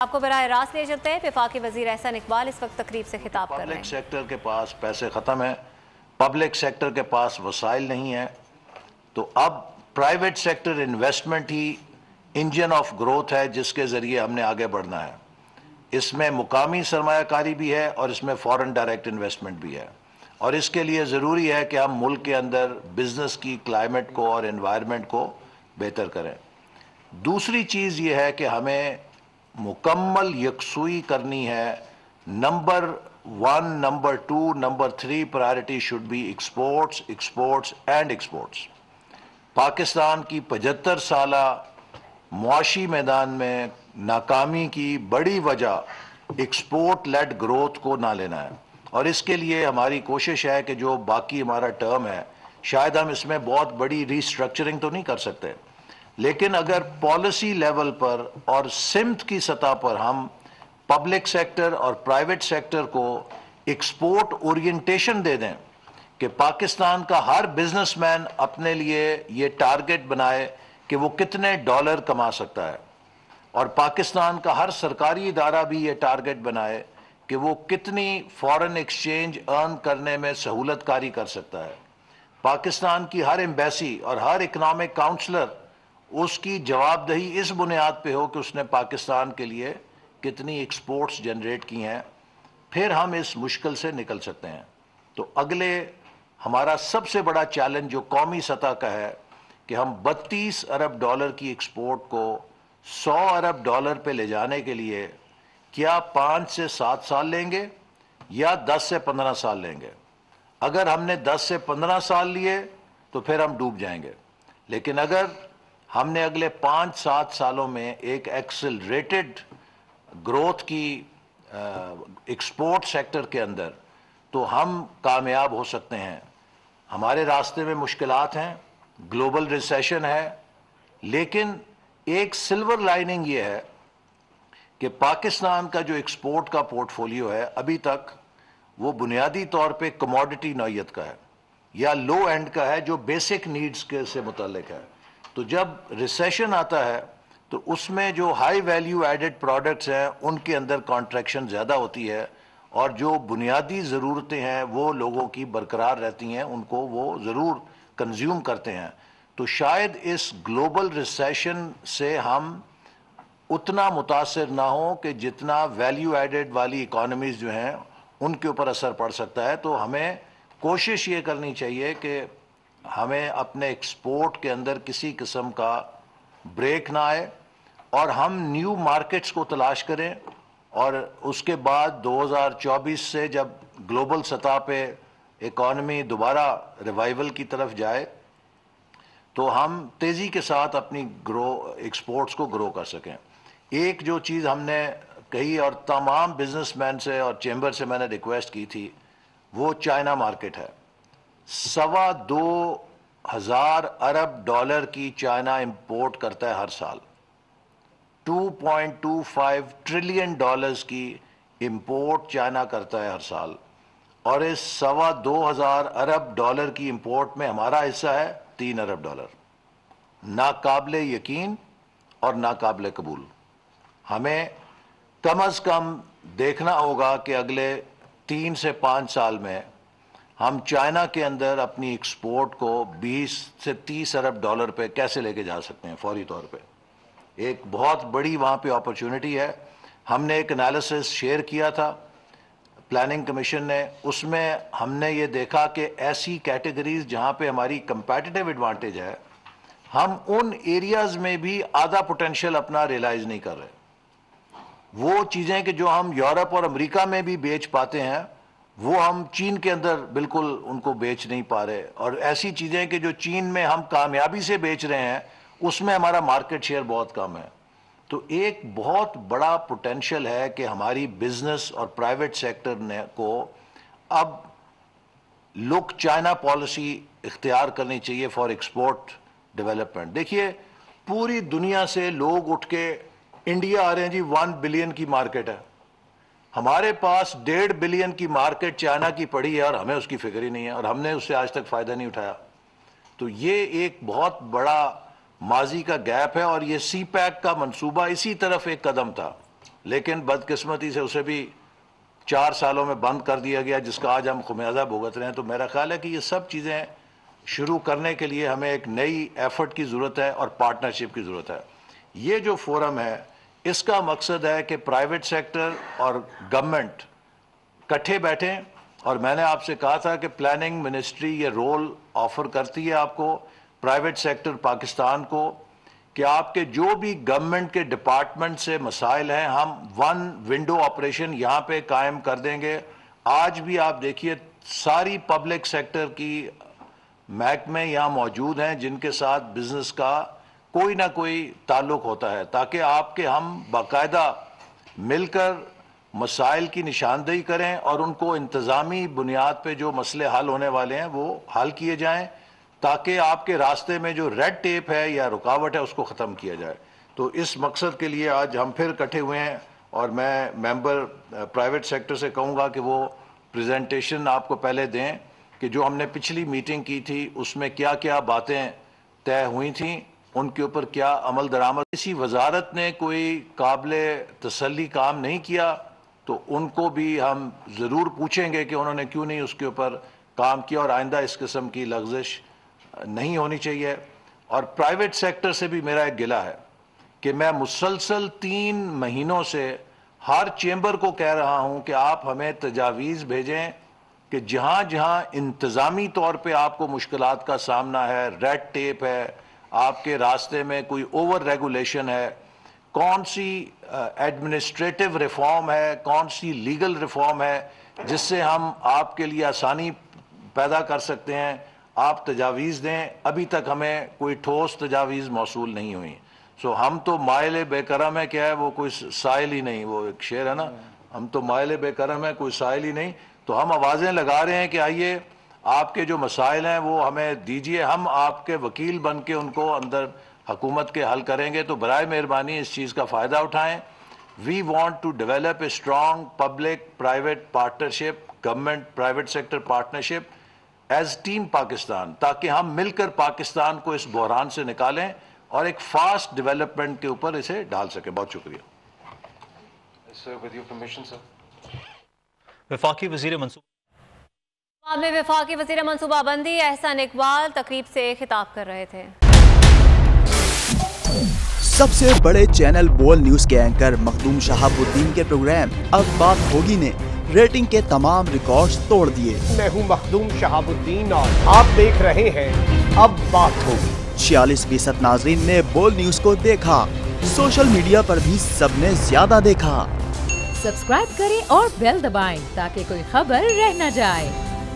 आपको बराह रास्त ले चलते हैं। वफाकी वजीर एहसन इकबाल इस वक्त तकरीब से खिताब कर रहे हैं। पब्लिक सेक्टर के पास पैसे ख़त्म हैं, पब्लिक सेक्टर के पास वसाइल नहीं है, तो अब private sector investment he engine of growth है जिसके ज़रिए हमने आगे बढ़ना है। इसमें मुकामी सरमायाकारी भी है और इसमें फॉरेन डायरेक्ट इन्वेस्टमेंट भी है, और इसके लिए ज़रूरी है कि हम मुल्क के अंदर बिज़नेस की क्लाइमेट को और एनवायरनमेंट को बेहतर करें। दूसरी चीज़ ये है कि हमें मुकम्मल यकसुई करनी है। Number 1, number 2, number 3 priority should be exports, exports and exports. Pakistan की 75 साला मुआशी मैदान में नाकामी की बड़ी वजह एक्सपोर्ट लेड ग्रोथ को ना लेना है, और इसके लिए हमारी कोशिश है कि जो बाकी हमारा टर्म है, शायद हम इसमें बहुत बड़ी रीस्ट्रक्चरिंग तो नहीं कर सकते, लेकिन अगर पॉलिसी लेवल पर और सिमत की सतह पर हम पब्लिक सेक्टर और प्राइवेट सेक्टर को एक्सपोर्ट ओरिएंटेशन दे दें कि पाकिस्तान का हर बिजनेसमैन अपने लिए ये टारगेट बनाए कि वो कितने डॉलर कमा सकता है, और पाकिस्तान का हर सरकारी इदारा भी ये टारगेट बनाए कि वो कितनी फॉरेन एक्सचेंज अर्न करने में सहूलतकारी कर सकता है। पाकिस्तान की हर एम्बेसी और हर इकनॉमिक काउंसलर उसकी जवाबदेही इस बुनियाद पे हो कि उसने पाकिस्तान के लिए कितनी एक्सपोर्ट्स जनरेट की हैं, फिर हम इस मुश्किल से निकल सकते हैं। तो अगले हमारा सबसे बड़ा चैलेंज जो कौमी सतह का है कि हम 32 अरब डॉलर की एक्सपोर्ट को 100 अरब डॉलर पे ले जाने के लिए क्या 5 से 7 साल लेंगे या 10 से 15 साल लेंगे। अगर हमने 10 से 15 साल लिए तो फिर हम डूब जाएंगे, लेकिन अगर हमने अगले 5-7 सालों में एक एक्सेलरेटेड ग्रोथ की एक्सपोर्ट सेक्टर के अंदर, तो हम कामयाब हो सकते हैं। हमारे रास्ते में मुश्किलात हैं, ग्लोबल रिसेशन है, लेकिन एक सिल्वर लाइनिंग ये है कि पाकिस्तान का जो एक्सपोर्ट का पोर्टफोलियो है अभी तक वो बुनियादी तौर पे कमोडिटी नौयत का है या लो एंड का है, जो बेसिक नीड्स के से मुताल्लिक है। तो जब रिसेशन आता है तो उसमें जो हाई वैल्यू एडेड प्रोडक्ट्स हैं उनके अंदर कॉन्ट्रैक्शन ज़्यादा होती है, और जो बुनियादी ज़रूरतें हैं वो लोगों की बरकरार रहती हैं, उनको वो ज़रूर कंज्यूम करते हैं। तो शायद इस ग्लोबल रिसेशन से हम उतना मुतासिर ना हो कि जितना वैल्यू एडेड वाली इकॉनमीज़ जो हैं उनके ऊपर असर पड़ सकता है। तो हमें कोशिश ये करनी चाहिए कि हमें अपने एक्सपोर्ट के अंदर किसी किस्म का ब्रेक ना आए, और हम न्यू मार्केट्स को तलाश करें, और उसके बाद 2024 से जब ग्लोबल सतह पे इकॉनमी दोबारा रिवाइवल की तरफ जाए तो हम तेज़ी के साथ अपनी एक्सपोर्ट्स को ग्रो कर सकें। एक जो चीज़ हमने कही और तमाम बिजनेसमैन से और चैम्बर से मैंने रिक्वेस्ट की थी, वो चाइना मार्केट है। 2,25,000 अरब डॉलर की चाइना इंपोर्ट करता है हर साल। 2.25 ट्रिलियन डॉलर्स की इंपोर्ट चाइना करता है हर साल, और इस 2,25,000 अरब डॉलर की इंपोर्ट में हमारा हिस्सा है 3 अरब डॉलर। नाकाबिले यकीन और नाकाबिले कबूल। हमें कम अज़ कम देखना होगा कि अगले 3 से 5 साल में हम चाइना के अंदर अपनी एक्सपोर्ट को 20 से 30 अरब डॉलर पे कैसे लेके जा सकते हैं फौरी तौर पे। एक बहुत बड़ी वहाँ पे अपॉर्चुनिटी है। हमने एक एनालिसिस शेयर किया था प्लानिंग कमीशन ने, उसमें हमने ये देखा कि ऐसी कैटेगरीज जहाँ पे हमारी कंपेटिटिव एडवांटेज है, हम उन एरियाज़ में भी आधा पोटेंशियल अपना रियलाइज़ नहीं कर रहे। वो चीज़ें कि जो हम यूरोप और अमेरिका में भी बेच पाते हैं, वो हम चीन के अंदर बिल्कुल उनको बेच नहीं पा रहे, और ऐसी चीज़ें कि जो चीन में हम कामयाबी से बेच रहे हैं उसमें हमारा मार्केट शेयर बहुत कम है। तो एक बहुत बड़ा पोटेंशियल है कि हमारी बिजनेस और प्राइवेट सेक्टर ने को अब लुक चाइना पॉलिसी इख्तियार करनी चाहिए फॉर एक्सपोर्ट डेवलपमेंट। देखिए, पूरी दुनिया से लोग उठ के इंडिया आ रहे हैं जी, 1 बिलियन की मार्केट है। हमारे पास 1.5 बिलियन की मार्केट चाइना की पड़ी है और हमें उसकी फिक्र ही नहीं है, और हमने उससे आज तक फ़ायदा नहीं उठाया। तो ये एक बहुत बड़ा माजी का गैप है, और ये सी पैक का मंसूबा इसी तरफ एक कदम था लेकिन बदकिस्मती से उसे भी 4 सालों में बंद कर दिया गया, जिसका आज हम खुमियाजा भुगत रहे हैं। तो मेरा ख्याल है कि ये सब चीज़ें शुरू करने के लिए हमें एक नई एफर्ट की ज़रूरत है और पार्टनरशिप की ज़रूरत है। ये जो फोरम है इसका मकसद है कि प्राइवेट सेक्टर और गवर्नमेंट इकट्ठे बैठें, और मैंने आपसे कहा था कि प्लानिंग मिनिस्ट्री ये रोल ऑफर करती है आपको, प्राइवेट सेक्टर पाकिस्तान को, कि आपके जो भी गवर्नमेंट के डिपार्टमेंट से मसाइल हैं हम वन विंडो ऑपरेशन यहाँ पे कायम कर देंगे। आज भी आप देखिए सारी पब्लिक सेक्टर की महकमे यहाँ मौजूद हैं जिनके साथ बिजनेस का कोई ना कोई ताल्लुक होता है, ताकि आपके हम बाकायदा मिलकर मसाइल की निशानदेही करें और उनको इंतज़ामी बुनियाद पे जो मसले हल होने वाले हैं वो हल किए जाएं, ताकि आपके रास्ते में जो रेड टेप है या रुकावट है उसको ख़त्म किया जाए। तो इस मकसद के लिए आज हम फिर इकट्ठे हुए हैं, और मैं मेंबर प्राइवेट सेक्टर से कहूँगा कि वो प्रेजेंटेशन आपको पहले दें कि जो हमने पिछली मीटिंग की थी उसमें क्या क्या बातें तय हुई थी, उनके ऊपर क्या अमल दरामद। किसी वजारत ने कोई काबिले तसल्ली काम नहीं किया तो उनको भी हम ज़रूर पूछेंगे कि उन्होंने क्यों नहीं उसके ऊपर काम किया, और आइंदा इस किस्म की लग़्ज़िश नहीं होनी चाहिए। और प्राइवेट सेक्टर से भी मेरा एक गिला है कि मैं मुसलसल 3 महीनों से हर चेंबर को कह रहा हूं कि आप हमें तजावीज़ भेजें कि जहां जहां इंतज़ामी तौर पे आपको मुश्किलात का सामना है, रेड टेप है, आपके रास्ते में कोई ओवर रेगुलेशन है, कौन सी एडमिनिस्ट्रेटिव रिफॉर्म है, कौन सी लीगल रिफॉर्म है जिससे हम आपके लिए आसानी पैदा कर सकते हैं, आप तजावीज़ दें। अभी तक हमें कोई ठोस तजावीज़ मौसूल नहीं हुई। सो हम तो माइल बेकरम है, क्या है वो, कोई साइल ही नहीं, वो एक शेर है ना, हम तो माइल बेकरम है, कोई साइल ही नहीं। तो हम आवाज़ें लगा रहे हैं कि आइए आपके जो मसाइल हैं वो हमें दीजिए, हम आपके वकील बन के उनको अंदर हुकूमत के हल करेंगे। तो बराए मेहरबानी इस चीज़ का फ़ायदा उठाएं। We want to develop a strong public private partnership, government private sector partnership as team Pakistan, ताकि हम मिलकर पाकिस्तान को इस बहरान से निकालें और एक फास्ट डेवलपमेंट के ऊपर इसे डाल सकें। बहुत शुक्रिया। वफाकी वज़ीर मंसूबा में वफाकी वज़ीर मंसूबाबंदी एहसान इकबाल तकरीब से खिताब कर रहे थे। सबसे बड़े चैनल बोल न्यूज के एंकर मखदूम शहाबुद्दीन के प्रोग्राम अब बात होगी ने रेटिंग के तमाम रिकॉर्ड्स तोड़ दिए। मैं हूं मखदूम शहाबुद्दीन और आप देख रहे हैं अब बात होगी। 46% नाजरीन ने बोल न्यूज को देखा, सोशल मीडिया पर भी सबने ज्यादा देखा। सब्सक्राइब करें और बेल दबाएं ताकि कोई खबर रह न जाए।